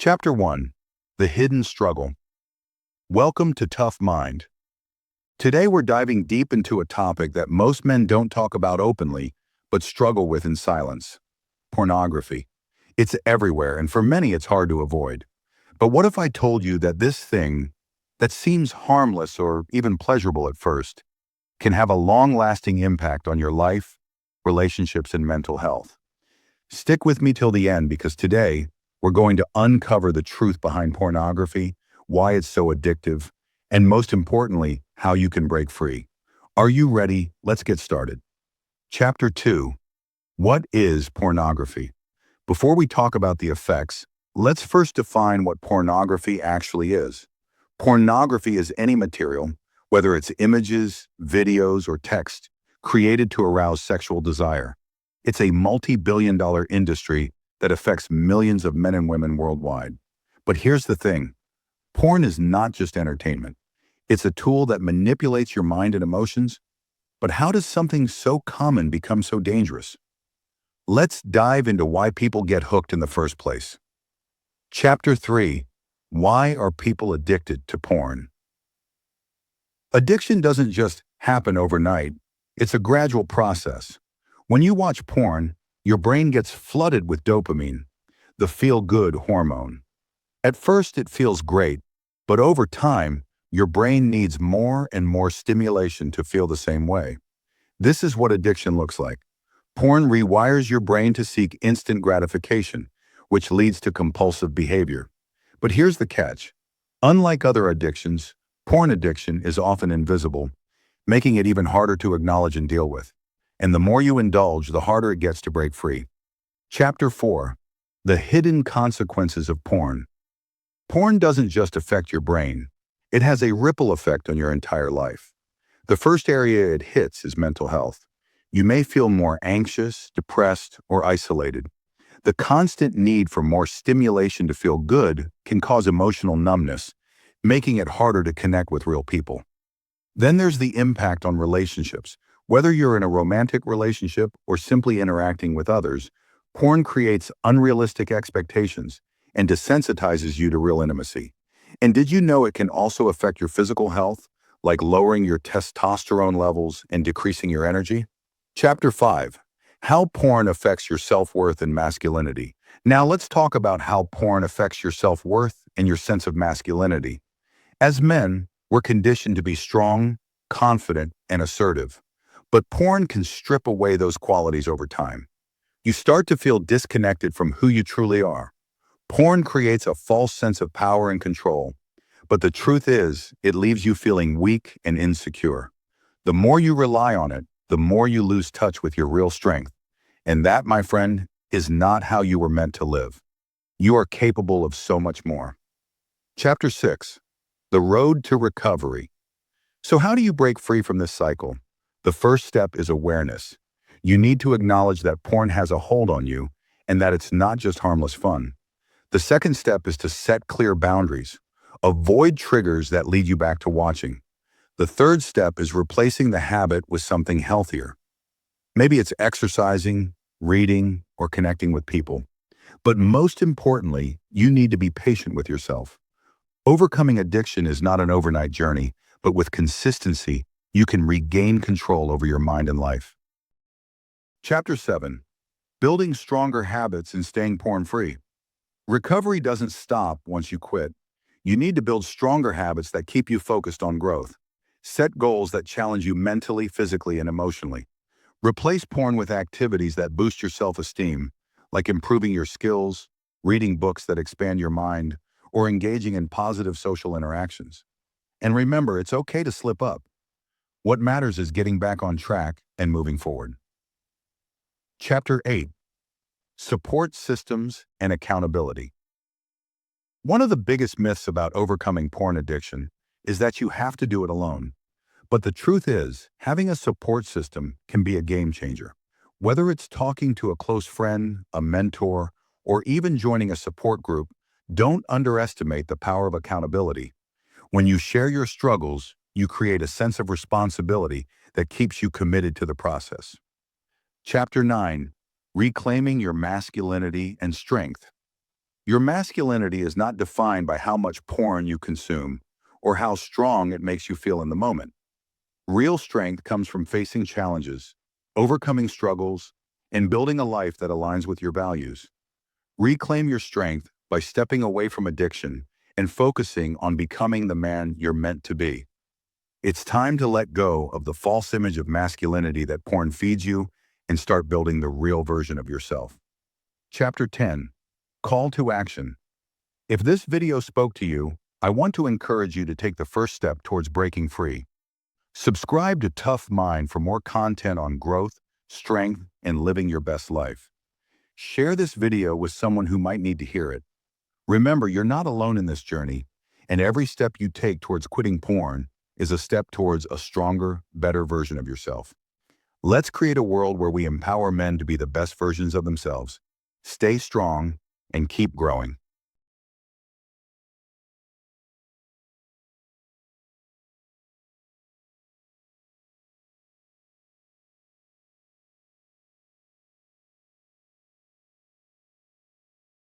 Chapter 1. The Hidden Struggle. Welcome to Tough Mind. Today we're diving deep into a topic that most men don't talk about openly, but struggle with in silence. Pornography. It's everywhere, and for many it's hard to avoid. But what if I told you that this thing, that seems harmless or even pleasurable at first, can have a long-lasting impact on your life, relationships, and mental health? Stick with me till the end because today, we're going to uncover the truth behind pornography, why it's so addictive, and most importantly, how you can break free. Are you ready? Let's get started. Chapter 2. What is pornography? Before we talk about the effects, let's first define what pornography actually is. Pornography is any material, whether it's images, videos, or text, created to arouse sexual desire. It's a multi-billion-dollar industry that affects millions of men and women worldwide. But here's the thing. Porn is not just entertainment. It's a tool that manipulates your mind and emotions. But how does something so common become so dangerous? Let's dive into why people get hooked in the first place. Chapter 3. Why are people addicted to porn? Addiction doesn't just happen overnight. It's a gradual process. When you watch porn, your brain gets flooded with dopamine, the feel-good hormone. At first, it feels great, but over time, your brain needs more and more stimulation to feel the same way. This is what addiction looks like. Porn rewires your brain to seek instant gratification, which leads to compulsive behavior. But here's the catch. Unlike other addictions, porn addiction is often invisible, making it even harder to acknowledge and deal with. And the more you indulge, the harder it gets to break free. Chapter 4. The Hidden Consequences of Porn. Porn doesn't just affect your brain. It has a ripple effect on your entire life. The first area it hits is mental health. You may feel more anxious, depressed, or isolated. The constant need for more stimulation to feel good can cause emotional numbness, making it harder to connect with real people. Then there's the impact on relationships. Whether you're in a romantic relationship or simply interacting with others, porn creates unrealistic expectations and desensitizes you to real intimacy. And did you know it can also affect your physical health, like lowering your testosterone levels and decreasing your energy? Chapter 5. How porn affects your self-worth and masculinity. Now let's talk about how porn affects your self-worth and your sense of masculinity. As men, we're conditioned to be strong, confident, and assertive. But porn can strip away those qualities over time. You start to feel disconnected from who you truly are. Porn creates a false sense of power and control. But the truth is, it leaves you feeling weak and insecure. The more you rely on it, the more you lose touch with your real strength. And that, my friend, is not how you were meant to live. You are capable of so much more. Chapter 6. The Road to Recovery. So how do you break free from this cycle? The first step is awareness. You need to acknowledge that porn has a hold on you and that it's not just harmless fun. The second step is to set clear boundaries. Avoid triggers that lead you back to watching. The third step is replacing the habit with something healthier. Maybe it's exercising, reading, or connecting with people. But most importantly, you need to be patient with yourself. Overcoming addiction is not an overnight journey, but with consistency, you can regain control over your mind and life. Chapter 7. Building Stronger Habits and Staying Porn-Free. Recovery doesn't stop once you quit. You need to build stronger habits that keep you focused on growth. Set goals that challenge you mentally, physically, and emotionally. Replace porn with activities that boost your self-esteem, like improving your skills, reading books that expand your mind, or engaging in positive social interactions. And remember, it's okay to slip up. What matters is getting back on track and moving forward. Chapter 8. Support Systems and Accountability. One of the biggest myths about overcoming porn addiction is that you have to do it alone. But the truth is, having a support system can be a game changer. Whether it's talking to a close friend, a mentor, or even joining a support group, don't underestimate the power of accountability. When you share your struggles, you create a sense of responsibility that keeps you committed to the process. Chapter 9. Reclaiming Your Masculinity and Strength. Your masculinity is not defined by how much porn you consume or how strong it makes you feel in the moment. Real strength comes from facing challenges, overcoming struggles, and building a life that aligns with your values. Reclaim your strength by stepping away from addiction and focusing on becoming the man you're meant to be. It's time to let go of the false image of masculinity that porn feeds you and start building the real version of yourself. Chapter 10. Call to Action. If this video spoke to you, I want to encourage you to take the first step towards breaking free. Subscribe to Tough Mind for more content on growth, strength, and living your best life. Share this video with someone who might need to hear it. Remember, you're not alone in this journey, and every step you take towards quitting porn is a step towards a stronger, better version of yourself. Let's create a world where we empower men to be the best versions of themselves. Stay strong and keep growing.